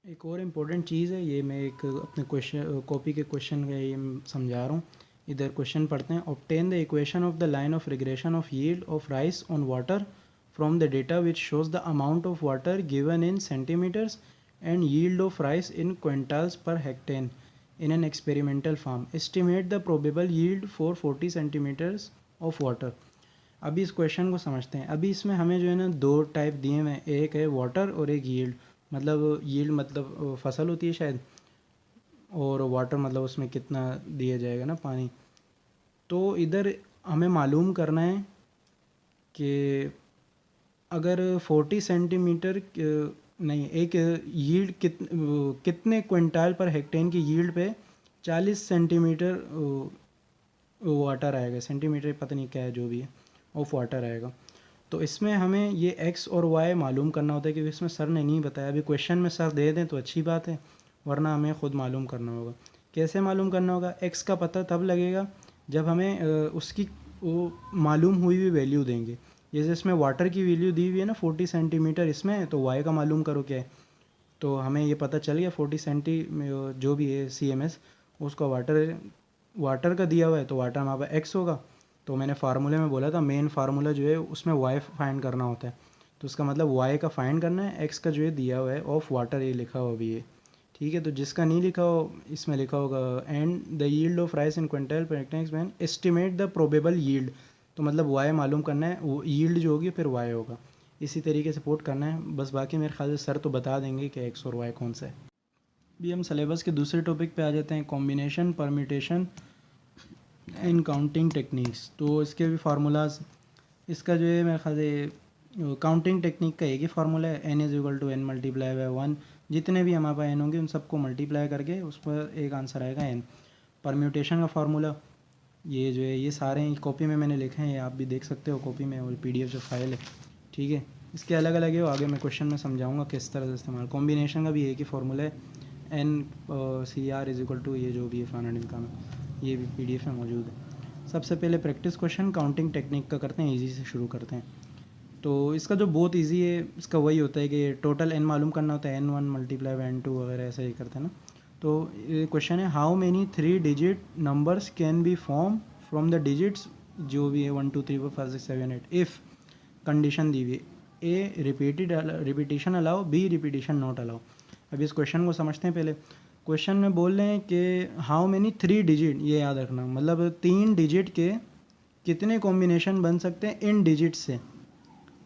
एक और इम्पोर्टेंट चीज़ है, ये मैं एक अपने क्वेश्चन कॉपी के क्वेश्चन में ये समझा रहा हूँ। इधर क्वेश्चन पढ़ते हैं। Obtain the equation of the line of regression of yield of rice on water from the data which shows the amount of water given in centimetres and yield of rice in quintals per hectare in an experimental farm. Estimate the probable yield for 40 centimetres of water. अभी इस question को समझते हैं। अभी इसमें हमें जो है ना दो टाइप दिए हुए हैं, एक है वाटर और एक यील्ड। मतलब यील्ड मतलब फसल होती है शायद, और वाटर मतलब उसमें कितना दिया जाएगा ना पानी। तो इधर हमें मालूम करना है कि अगर 40 सेंटीमीटर नहीं, एक यील्ड कितने क्विंटल पर हेक्टेन की यील्ड पे 40 सेंटीमीटर वाटर आएगा। सेंटीमीटर पता नहीं क्या है, जो भी है, ऑफ वाटर आएगा। तो इसमें हमें ये एक्स और वाई मालूम करना होता है, क्योंकि इसमें सर ने नहीं बताया। अभी क्वेश्चन में सर दे दें तो अच्छी बात है, वरना हमें ख़ुद मालूम करना होगा। कैसे मालूम करना होगा? एक्स का पता तब लगेगा जब हमें उसकी वो मालूम हुई हुई वैल्यू देंगे। जैसे इसमें वाटर की वैल्यू दी हुई है ना 40 सेंटीमीटर इसमें, तो वाई का मालूम करो क्या है। तो हमें ये पता चल गया 40 सेंटी जो भी है CMS, उसका वाटर का दिया हुआ है, तो वाटर हमारे पास एक्स होगा। तो मैंने फार्मूले में बोला था मेन फार्मूला जो है उसमें वाई फाइंड करना होता है। तो उसका मतलब वाई का फाइंड करना है, एक्स का जो है दिया हुआ है ऑफ वाटर, ये लिखा हुआ भी है। ठीक है, तो जिसका नहीं लिखा हो इसमें लिखा होगा and the yield of rice in quintal per hectare man estimate the probable yield. तो मतलब वाई मालूम करना है, वो यील्ड जो होगी फिर वाई होगा। इसी तरीके से पुट करना है बस। बाकी मेरे ख्याल से सर तो बता देंगे कि एक्स और वाई कौन सा है। भी हम सिलेबस के दूसरे टॉपिक पे आ जाते हैं, combination, permutation and counting techniques. तो इसके भी फार्मूलाज, इसका जो है मेरे ख्याल से काउंटिंग टेक्निक का एक ही फार्मूला है, n = n मल्टीप्लाई बाय 1। जितने भी हमारे पास n होंगे उन सबको मल्टीप्लाई करके उस पर एक आंसर आएगा n। परम्यूटेशन का फार्मूला ये जो है, ये सारे कॉपी में मैंने लिखे हैं, ये आप भी देख सकते हो कॉपी में, और PDF जो फाइल है। ठीक है, इसके अलग अलग है, आगे मैं क्वेश्चन में समझाऊंगा किस तरह से इस्तेमाल। कॉम्बिनेशन का भी एक ही फार्मूला है, NCR = ये जो भी है फलाना ढिमकाना, ये भी PDF में मौजूद है। सबसे पहले प्रैक्टिस क्वेश्चन काउंटिंग टेक्निक का करते हैं, इजी से शुरू करते हैं। तो इसका जो बहुत इजी है, इसका वही होता है कि टोटल n मालूम करना होता है, n1 मल्टीप्लाई बाय n2 वगैरह ऐसे ही करते हैं ना। तो ये क्वेश्चन है, how many 3 digit numbers can be form from the digits जो भी है 1 2 3 4 5 6 7 8 इफ़ कंडीशन दी हुई A repetition allow, B repetition not allow. अभी इस क्वेश्चन को समझते हैं पहले। क्वेश्चन में बोल रहे हैं कि हाउ मेनी 3 डिजिट, ये याद रखना, मतलब 3 डिजिट के कितने कॉम्बिनेशन बन सकते हैं इन डिजिट्स से।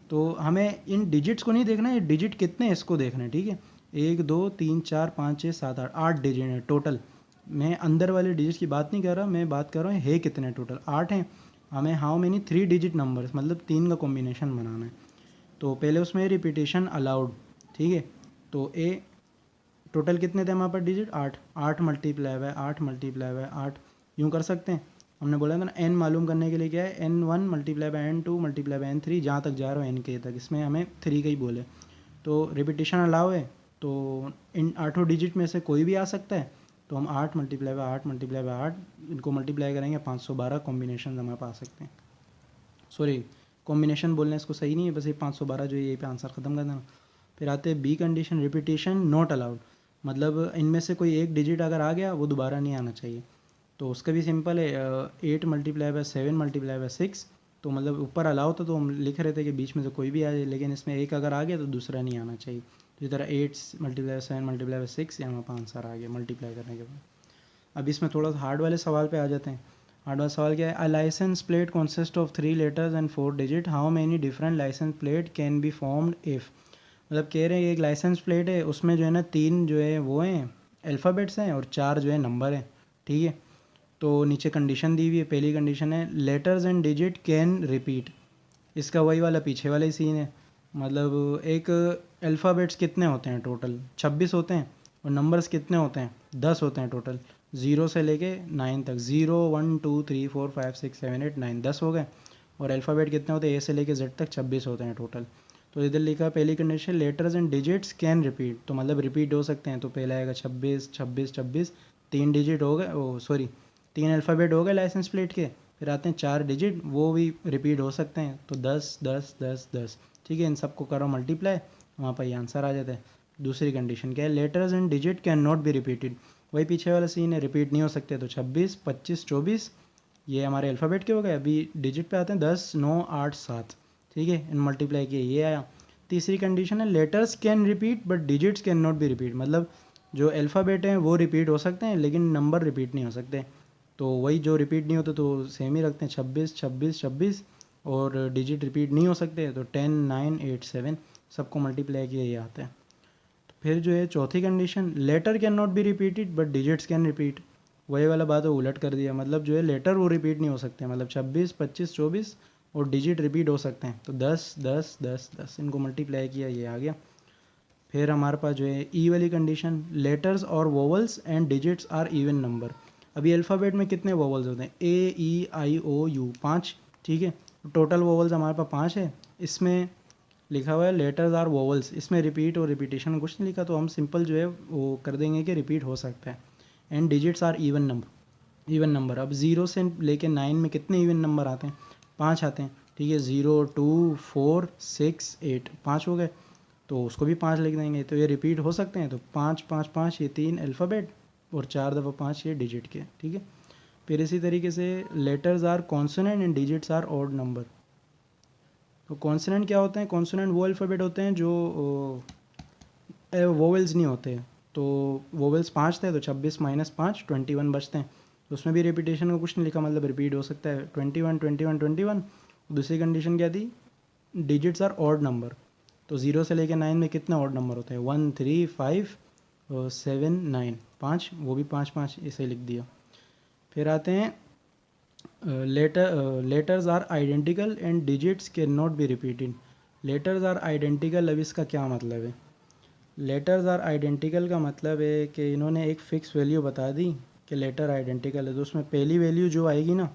तो हमें इन डिजिट्स को नहीं देखना है, डिजिट कितने हैं इसको देखना है। ठीक है, 1 2 3 4 5 6 7 8 8 डिजिट है टोटल। मैं अंदर वाले डिजिट की बात नहीं कर रहा, मैं बात कर रहा हूँ है कितने टोटल, 8 हैं। हमें हाउ मेनी 3 डिजिट नंबर्स मतलब 3 का कॉम्बिनेशन बनाना है। तो पहले उसमें रिपीटेशन अलाउड। ठीक है, तो ए टोटल कितने थे हमारे पास digit, 8। 8 multiply by 8 multiply by 8 यूँ कर सकते हैं। हमने बोला था ना n मालूम करने के लिए क्या है, n1 multiply by n2 multiply by n3, जहाँ तक जा रहा हो n के तक, इसमें हमें 3 का ही बोले। तो रिपीटेशन अलाउ है, तो इन 8 डिजिट में से कोई भी आ सकता है। तो हम 8 मल्टीप्लाई बाय 8 मल्टीप्लाई बाय 8 इनको मल्टीप्लाई करेंगे, 512 कॉम्बिनेशन हमारे पास आ सकते हैं। सॉरी, कॉम्बिनेशन बोलना इसको सही नहीं है, बस ये 512 जो है यही पे आंसर ख़त्म कर देना। फिर आते हैं B condition, repetition not allowed. मतलब इनमें से कोई एक डिजिट अगर आ गया वो दोबारा नहीं आना चाहिए। तो उसका भी सिंपल है, 8 मल्टीप्लाई बाय 7 मल्टीप्लाई बाय 6। तो मतलब ऊपर अलाउ था तो हम लिख रहे थे कि बीच में से कोई भी आ जाए, लेकिन इसमें एक अगर आ गया तो दूसरा नहीं आना चाहिए। तो इस तरह 8 मल्टीप्लाई बाय 7 मल्टीप्लाई बाय 6, यहाँ पर आंसर आ गया मल्टीप्लाई करने के बाद। अब इसमें थोड़ा सा हार्ड वाले सवाल पे आ जाते हैं। हार्ड वाला सवाल क्या है, a licence plate consist of 3 letters and 4 digit, how many different licence plate can be formed if. मतलब कह रहे हैं एक लाइसेंस प्लेट है, उसमें जो है ना 3 जो है वो हैं अल्फ़ाबेट्स हैं और 4 जो है नंबर हैं। ठीक है, तो नीचे कंडीशन दी हुई है। पहली कंडीशन है letters and digit can repeat. इसका वही वाला पीछे वाला ही सीन है। मतलब एक अल्फ़ाबेट्स कितने होते हैं टोटल, 26 होते हैं, और नंबर्स कितने होते हैं, 10 होते हैं टोटल, 0 से लेके 9 तक। 0 1 2 3 4 5 6 7 8 9 10 हो गए। और अल्फ़ाबेट कितने होते हैं, ए से लेके जेड तक 26 होते हैं टोटल। तो इधर लिखा है पहली condition letters and digits can repeat, तो मतलब रिपीट हो सकते हैं। तो पहला आएगा 26 26 26, 3 डिजिट हो गए, ओ सॉरी 3 अल्फ़ाबेट हो गए लाइसेंस प्लेट के। फिर आते हैं 4 डिजिट, वो भी रिपीट हो सकते हैं, तो 10 10 10 10। ठीक है, इन सबको करो मल्टीप्लाई, वहाँ पर ये आंसर आ जाता है। दूसरी कंडीशन क्या है, letters and digit can not be repeated, वही पीछे वाला सीन है, रिपीट नहीं हो सकते। तो 26, 25, 24 ये हमारे अल्फ़ाबेट के हो गए। अभी डिजिट पे आते हैं, 10, 9, 8, 7, ठीक है, इन मल्टीप्लाई किए ये आया। तीसरी कंडीशन है letters can repeat but digits can not B repeat, मतलब जो अल्फ़ाबेट हैं वो रिपीट हो सकते हैं लेकिन नंबर रिपीट नहीं हो सकते। तो वही जो रिपीट नहीं होते तो सेम ही रखते हैं, 26, 26, 26, और डिजिट रिपीट नहीं हो सकते तो 10, 9, 8, 7 सबको मल्टीप्लाई किया ये आता है। तो फिर जो है चौथी condition, letter can not be repeated but digits can repeat, वही वाला बात है उलट कर दिया, मतलब जो है लेटर वो रिपीट नहीं हो सकते, मतलब 26, 25, 24 और डिजिट रिपीट हो सकते हैं। तो 10, 10, 10, 10 इनको मल्टीप्लाई किया ये आ गया। फिर हमारे पास जो है ई वाली कंडीशन, लेटर्स और vowels and digits are even number. अभी अल्फ़ाबेट में कितने वोवल्स होते हैं, ए, ई, आई, ओ, यू, 5, ठीक है, टोटल वोवल्स हमारे पास 5 है। इसमें लिखा हुआ है लेटर्स आर वोवल्स, इसमें रिपीट और रिपीटेशन कुछ नहीं लिखा, तो हम सिंपल जो है वो कर देंगे कि रिपीट हो सकता है। And digits are even number, even number. अब 0 से लेके 9 में कितने इवन नंबर आते हैं, 5 आते हैं, ठीक है, 0, 2, 4, 6, 8, 5 हो गए, तो उसको भी 5 लिख देंगे। तो ये रिपीट हो सकते हैं, तो 5, 5, 5 ये 3 अल्फ़ाबेट और 4 दफ़ा 5 ये डिजिट के, ठीक है। फिर इसी तरीके से letters are consonant and digits are odd number. तो कॉन्सोनेंट क्या होते हैं, कॉन्सोनेंट वो अल्फ़ाबेट होते हैं जो वोवेल्स नहीं होते। तो वोवेल्स 5 थे तो 26 माइनस 5, 21 बचते हैं। तो उसमें भी रिपीटेशन का कुछ नहीं लिखा, मतलब रिपीट हो सकता है 21, 21, 21। दूसरी कंडीशन क्या थी, डिजिट्स आर ऑड नंबर। तो 0 से लेकर 9 में कितने ऑड नंबर होते हैं, 1, 3, 5, 7, 9, 5, वो भी 5, 5 इसे लिख दिया। फिर आते हैं letters are identical and digits can not be repeated. Letters are identical, अब इसका क्या मतलब है, लेटर्स आर आइडेंटिकल का मतलब है कि इन्होंने एक फ़िक्स वैल्यू बता दी कि लेटर आइडेंटिकल है, तो उसमें पहली वैल्यू जो आएगी ना,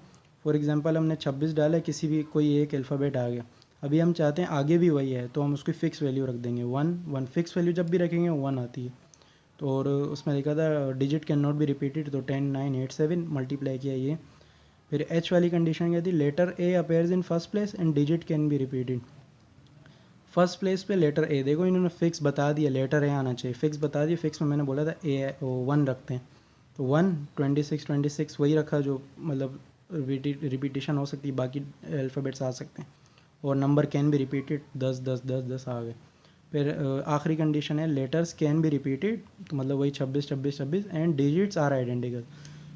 फॉर एग्जांपल हमने 26 डाला, किसी भी कोई एक अल्फ़ाबेट आ गया, अभी हम चाहते हैं आगे भी वही है तो हम उसकी फ़िक्स वैल्यू रख देंगे 1, 1 फ़िक्स वैल्यू जब भी रखेंगे 1 आती है। तो और उसमें लिखा था digit can not be repeated, तो 10, 9, 8, 7 मल्टीप्लाई किया ये। फिर एच वाली कंडीशन क्या थी, letter A appears in first place and digit can be repeated. First place पे लेटर ए, देखो इन्होंने फिक्स बता दिया लेटर ए आना चाहिए, फिक्स बता दिया, फिक्स में मैंने बोला था ए 1 रखते हैं, तो 1, 26, 26 वही रखा जो मतलब रिपीटेशन हो सकती है, बाकी अल्फ़ाबेट्स आ सकते हैं। और नंबर कैन बी रिपीटेड, 10, 10, 10, 10 आ गए। फिर आखिरी कंडीशन है लेटर्स कैन बी रिपीटेड, तो मतलब वही 26, 26, 26 एंड डिजिट्स आर आइडेंटिकल,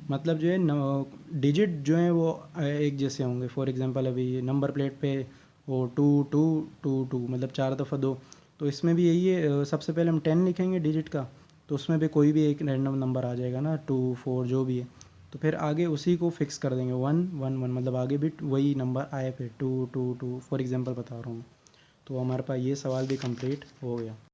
मतलब जो है डिजिट जो है वो एक जैसे होंगे। फॉर एग्जांपल अभी नंबर प्लेट पे वो 2, 2, 2, 2 मतलब 4 दफ़ा 2, तो इसमें भी यही है, सबसे पहले हम 10 लिखेंगे डिजिट का, तो उसमें भी कोई भी एक रैंडम नंबर आ जाएगा ना, 2, 4 जो भी है, तो फिर आगे उसी को फिक्स कर देंगे 1, 1, 1, मतलब आगे भी वही नंबर आए, फिर 2, 2, 2, फॉर एग्जांपल बता रहा हूँ। तो हमारे पास ये सवाल भी कंप्लीट हो गया।